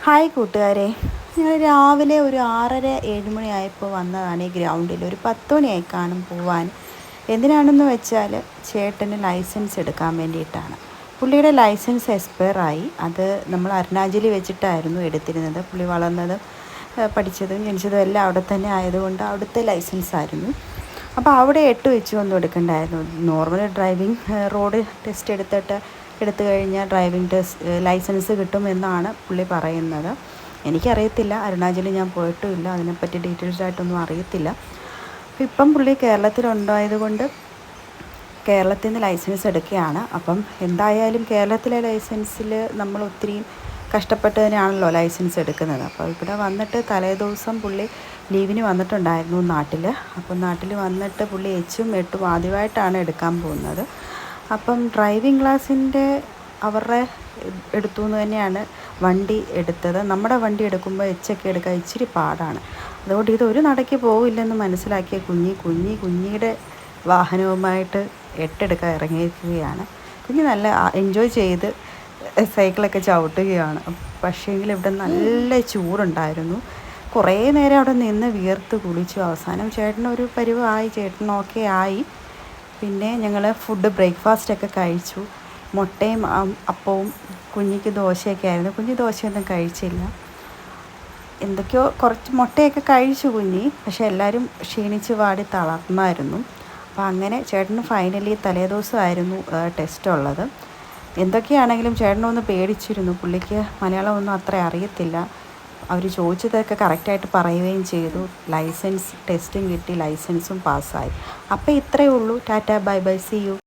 Hi കൂട്ടുകാരെ, ഞങ്ങൾ രാവിലെ ഒരു 6:30-7 മണിയായപ്പോൾ വന്നതാണ് ഈ ഗ്രൗണ്ടിൽ. ഒരു 10 മണിയായി കാണും പോവാൻ. എന്തിനാണെന്ന് വെച്ചാൽ ചേട്ടന് ലൈസൻസ് എടുക്കാൻ വേണ്ടിയിട്ടാണ്. പുള്ളിയുടെ ലൈസൻസ് എക്സ്പയറായി. അത് നമ്മൾ അരുണാചലിൽ വെച്ചിട്ടായിരുന്നു എടുത്തിരുന്നത്. പുള്ളി വളർന്നതും പഠിച്ചതും ജനിച്ചതും എല്ലാം അവിടെ തന്നെ ആയതുകൊണ്ട് അവിടുത്തെ ലൈസൻസായിരുന്നു. അപ്പോൾ അവിടെ 8 വെച്ച് ഒന്നും എടുക്കണ്ടായിരുന്നു. നോർമൽ ഡ്രൈവിംഗ് റോഡ് ടെസ്റ്റ് എടുത്തു കഴിഞ്ഞാൽ ഡ്രൈവിംഗ് ലൈസൻസ് കിട്ടുമെന്നാണ് പുള്ളി പറയുന്നത്. എനിക്കറിയത്തില്ല, അരുണാചലിൽ ഞാൻ പോയിട്ടുമില്ല, അതിനെപ്പറ്റി ഡീറ്റെയിൽസ് ആയിട്ടൊന്നും അറിയത്തില്ല. അപ്പോൾ ഇപ്പം പുള്ളി കേരളത്തിലുണ്ടായതുകൊണ്ട് കേരളത്തിൽ നിന്ന് ലൈസൻസ് എടുക്കുകയാണ്. അപ്പം എന്തായാലും കേരളത്തിലെ ലൈസൻസിൽ നമ്മൾ ഒത്തിരി കഷ്ടപ്പെട്ട് തന്നെയാണല്ലോ ലൈസൻസ് എടുക്കുന്നത്. അപ്പോൾ ഇവിടെ വന്നിട്ട് തലേദിവസം പുള്ളി ലീവിന് വന്നിട്ടുണ്ടായിരുന്നു നാട്ടിൽ. അപ്പം നാട്ടിൽ വന്നിട്ട് പുള്ളി എച്ചും എട്ടും ആദ്യമായിട്ടാണ് എടുക്കാൻ പോകുന്നത്. അപ്പം ഡ്രൈവിംഗ് ക്ലാസ്സിൻ്റെ അവരുടെ എടുത്തു എന്ന് തന്നെയാണ് വണ്ടി എടുത്തത്. നമ്മുടെ വണ്ടി എടുക്കുമ്പോൾ എച്ചൊക്കെ എടുക്കാൻ ഇച്ചിരി പാടാണ്. അതുകൊണ്ട് ഇതൊരു നടയ്ക്ക് പോവില്ലെന്ന് മനസ്സിലാക്കിയ കുഞ്ഞിയുടെ വാഹനവുമായിട്ട് 8 എടുക്കാൻ ഇറങ്ങിയിരിക്കുകയാണ്. കുഞ്ഞ് നല്ല എൻജോയ് ചെയ്ത് സൈക്കിളൊക്കെ ചവിട്ടുകയാണ്. പക്ഷേങ്കിൽ ഇവിടെ നല്ല ചൂടുണ്ടായിരുന്നു. കുറേ നേരം അവിടെ നിന്ന് വിയർത്ത് കുളിച്ചു. അവസാനം ചേട്ടനൊരു പരിവായി, ചേട്ടൻ ഓക്കെ ആയി. പിന്നെ ഞങ്ങൾ ബ്രേക്ക്ഫാസ്റ്റൊക്കെ കഴിച്ചു. മുട്ടയും അപ്പവും, കുഞ്ഞിക്ക് ദോശയൊക്കെ ആയിരുന്നു. കുഞ്ഞ് ദോശയൊന്നും കഴിച്ചില്ല. എന്തൊക്കെയോ കുറച്ച് മുട്ടയൊക്കെ കഴിച്ചു കുഞ്ഞി. പക്ഷെ എല്ലാവരും ക്ഷീണിച്ച് വാടി തളർന്നായിരുന്നു. അപ്പോൾ അങ്ങനെ ചേട്ടന് ഫൈനലി തലേദിവസമായിരുന്നു ടെസ്റ്റ് ഉള്ളത്. എന്തൊക്കെയാണെങ്കിലും ചേട്ടനൊന്ന് പേടിച്ചിരുന്നു. പുള്ളിക്ക് മലയാളമൊന്നും അത്ര അറിയത്തില്ല. അവർ ചോദിച്ചതൊക്കെ കറക്റ്റായിട്ട് പറയുകയും ചെയ്തു. ലൈസൻസ് ടെസ്റ്റും കിട്ടി, ലൈസൻസും പാസ്സായി. അപ്പോൾ ഇത്രയേ ഉള്ളൂ. Tata, bye bye, see U.